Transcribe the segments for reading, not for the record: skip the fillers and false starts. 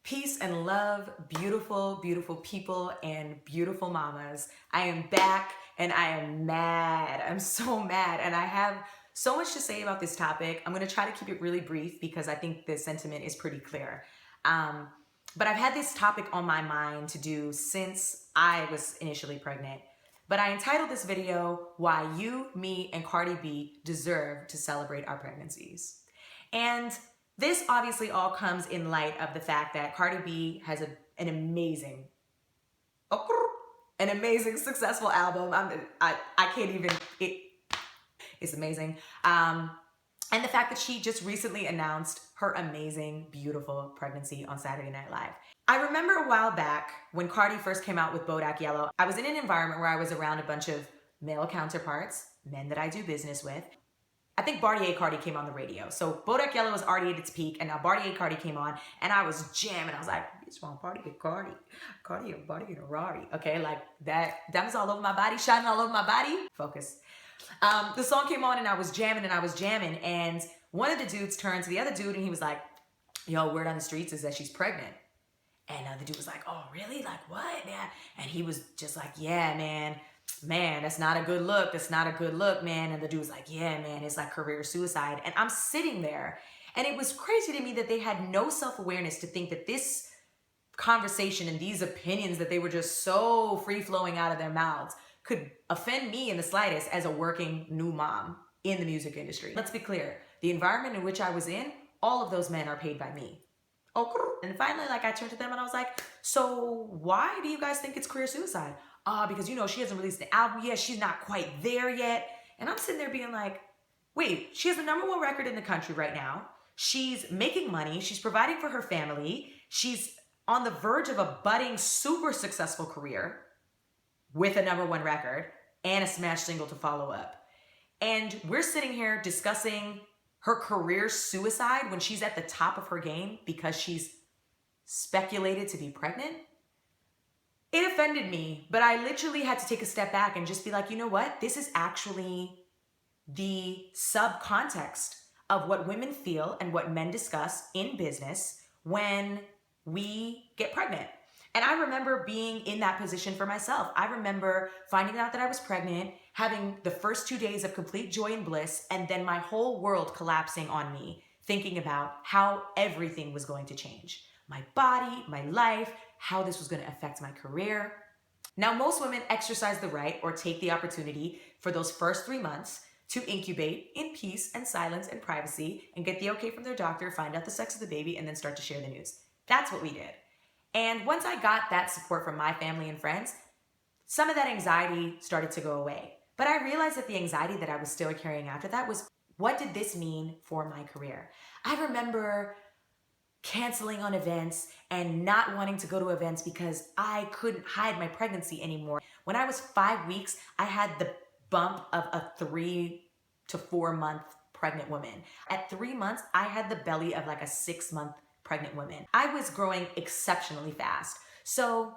Peace and love, beautiful, beautiful people and beautiful mamas. I am back and I am mad. I'm so mad and I have so much to say about this topic. I'm going to try to keep it really brief because I think the sentiment is pretty clear. But I've had this topic on my mind to do since I was initially pregnant. But I entitled this video, Why You, Me, and Cardi B Deserve to Celebrate Our Pregnancies. And this obviously all comes in light of the fact that Cardi B has an amazing successful album. I can't even, it's amazing. And the fact that she just recently announced her amazing, beautiful pregnancy on Saturday Night Live. I remember a while back when Cardi first came out with Bodak Yellow, I was in an environment where I was around a bunch of male counterparts, men that I do business with. I think Bartier Cardi came on the radio. So Bodak Yellow was already at its peak, and now Bartier Cardi came on, and I was jamming. I was like, "Bitch, want party with Cardi, Cardi and Bartier and a Rari." Okay, like that was all over my body, shining all over my body. Focus. The song came on, and I was jamming, and one of the dudes turned to the other dude, and he was like, "Yo, word on the streets is that she's pregnant." And the dude was like, "Oh, really? Like what?" Yeah. And he was just like, "Yeah, man, that's not a good look. That's not a good look, man." And the dude was like, "Yeah, man, it's like career suicide." And I'm sitting there, and it was crazy to me that they had no self-awareness to think that this conversation and these opinions that they were just so free-flowing out of their mouths could offend me in the slightest as a working new mom in the music industry. Let's be clear. The environment in which I was in, all of those men are paid by me. And finally, I turned to them and I was like, "So why do you guys think it's career suicide?" Because, she hasn't released the album yet. She's not quite there yet. And I'm sitting there being like, wait, she has the #1 record in the country right now. She's making money. She's providing for her family. She's on the verge of a budding, super successful career with a #1 record and a smash single to follow up. And we're sitting here discussing her career suicide when she's at the top of her game because she's speculated to be pregnant. It offended me, but I literally had to take a step back and just be like, you know what? This is actually the subcontext of what women feel and what men discuss in business when we get pregnant. And I remember being in that position for myself. I remember finding out that I was pregnant, having the first 2 days of complete joy and bliss, and then my whole world collapsing on me, thinking about how everything was going to change. My body, my life, how this was going to affect my career. Now, most women exercise the right or take the opportunity for those first 3 months to incubate in peace and silence and privacy and get the okay from their doctor, find out the sex of the baby, and then start to share the news. That's what we did. And once I got that support from my family and friends, some of that anxiety started to go away. But I realized that the anxiety that I was still carrying after that was, what did this mean for my career? I remember canceling on events and not wanting to go to events because I couldn't hide my pregnancy anymore. When I was 5 weeks, I had the bump of a 3 to 4 month pregnant woman. At 3 months, I had the belly of like a 6-month pregnant woman. I was growing exceptionally fast. So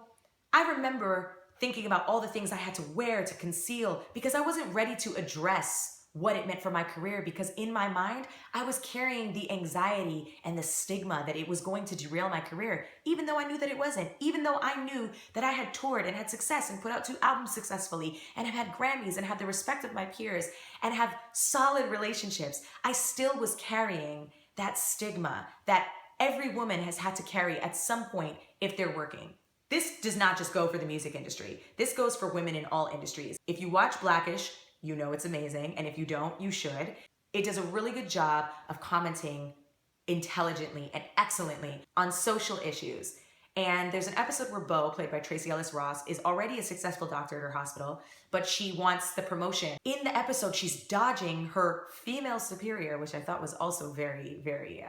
I remember thinking about all the things I had to wear to conceal because I wasn't ready to address what it meant for my career, because in my mind, I was carrying the anxiety and the stigma that it was going to derail my career, even though I knew that it wasn't, even though I knew that I had toured and had success and put out 2 albums successfully and have had Grammys and have the respect of my peers and have solid relationships. I still was carrying that stigma that every woman has had to carry at some point if they're working. This does not just go for the music industry. This goes for women in all industries. If you watch Blackish, you know it's amazing, and if you don't, you should. It does a really good job of commenting intelligently and excellently on social issues. And there's an episode where Beau, played by Tracee Ellis Ross, is already a successful doctor at her hospital, but she wants the promotion. In the episode, she's dodging her female superior, which I thought was also very, very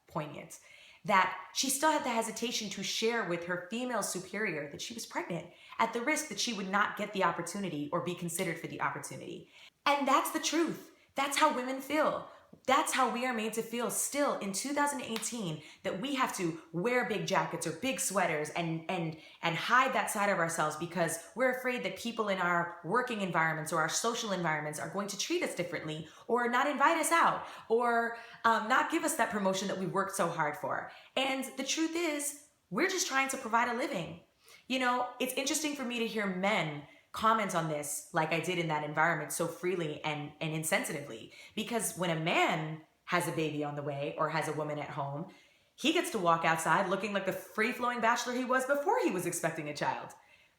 poignant, that she still had the hesitation to share with her female superior that she was pregnant at the risk that she would not get the opportunity or be considered for the opportunity. And that's the truth. That's how women feel. That's how we are made to feel still in 2018, that we have to wear big jackets or big sweaters and hide that side of ourselves because we're afraid that people in our working environments or our social environments are going to treat us differently or not invite us out or not give us that promotion that we worked so hard for. And the truth is, We're just trying to provide a living. You know, it's interesting for me to hear men comment on this like I did in that environment so freely and insensitively. Because when a man has a baby on the way or has a woman at home, he gets to walk outside looking like the free-flowing bachelor he was before he was expecting a child.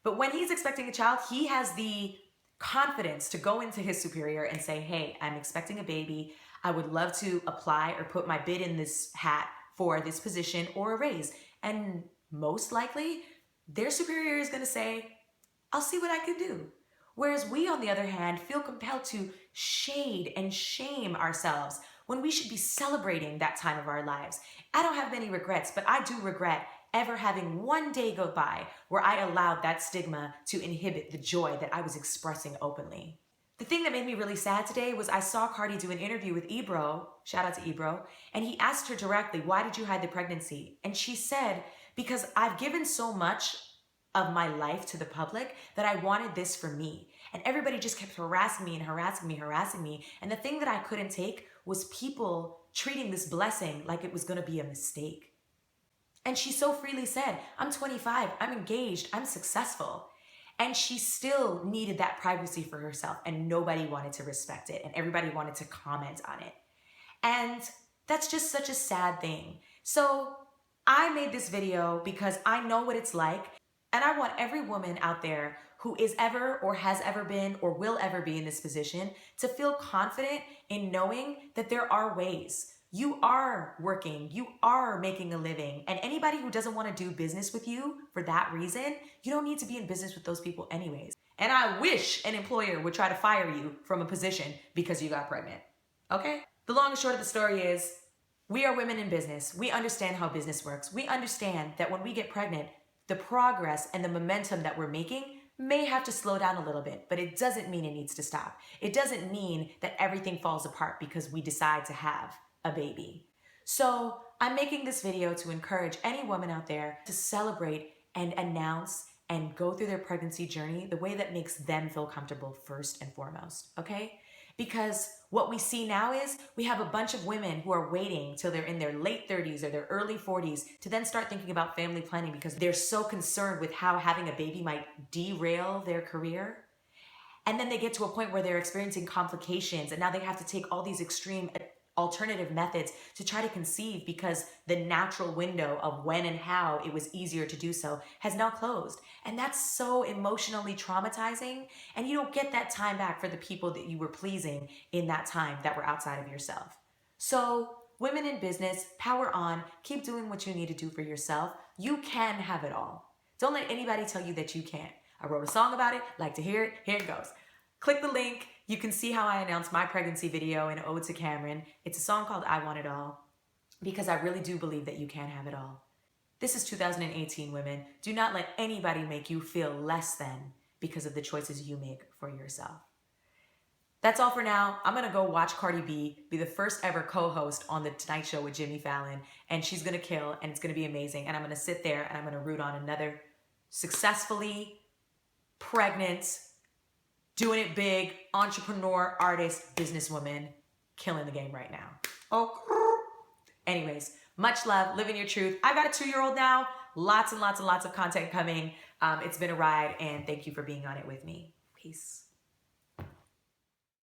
But when he's expecting a child, he has the confidence to go into his superior and say, hey, I'm expecting a baby. I would love to apply or put my bid in this hat for this position or a raise. And most likely, their superior is going to say, I'll see what I can do. Whereas we, on the other hand, feel compelled to shade and shame ourselves when we should be celebrating that time of our lives. I don't have many regrets, but I do regret ever having one day go by where I allowed that stigma to inhibit the joy that I was expressing openly. The thing that made me really sad today was I saw Cardi do an interview with Ebro, shout out to Ebro, and he asked her directly, why did you hide the pregnancy? And she said, because I've given so much of my life to the public that I wanted this for me. And everybody just kept harassing me and harassing me, harassing me. And the thing that I couldn't take was people treating this blessing like it was gonna be a mistake. And she so freely said, I'm 25, I'm engaged, I'm successful. And she still needed that privacy for herself, and nobody wanted to respect it, and everybody wanted to comment on it. And that's just such a sad thing. So I made this video because I know what it's like, and I want every woman out there who is ever or has ever been or will ever be in this position to feel confident in knowing that there are ways. You are working, you are making a living, and anybody who doesn't want to do business with you for that reason, you don't need to be in business with those people anyways. And I wish an employer would try to fire you from a position because you got pregnant, okay? The long and short of the story is, we are women in business. We understand how business works. We understand that when we get pregnant, the progress and the momentum that we're making may have to slow down a little bit, but it doesn't mean it needs to stop. It doesn't mean that everything falls apart because we decide to have a baby. So I'm making this video to encourage any woman out there to celebrate and announce and go through their pregnancy journey the way that makes them feel comfortable first and foremost, okay? Because what we see now is we have a bunch of women who are waiting till they're in their late 30s or their early 40s to then start thinking about family planning because they're so concerned with how having a baby might derail their career. And then they get to a point where they're experiencing complications, and now they have to take all these extreme alternative methods to try to conceive because the natural window of when and how it was easier to do so has now closed. And that's so emotionally traumatizing, and you don't get that time back for the people that you were pleasing in that time that were outside of yourself. So women in business, power on, keep doing what you need to do for yourself. You can have it all. Don't let anybody tell you that you can't. I wrote a song about it, like to hear it, here it goes. Click the link. You can see how I announced my pregnancy video in Ode to Cameron. It's a song called I Want It All, because I really do believe that you can have it all. This is 2018, women. Do not let anybody make you feel less than because of the choices you make for yourself. That's all for now. I'm gonna go watch Cardi B be the first ever co-host on The Tonight Show with Jimmy Fallon, and she's gonna kill, and it's gonna be amazing, and I'm gonna sit there and I'm gonna root on another successfully pregnant, doing it big, entrepreneur, artist, businesswoman, killing the game right now. Oh, anyways, much love, living your truth. I got a 2-year-old now, lots and lots and lots of content coming. It's been a ride, and thank you for being on it with me. Peace.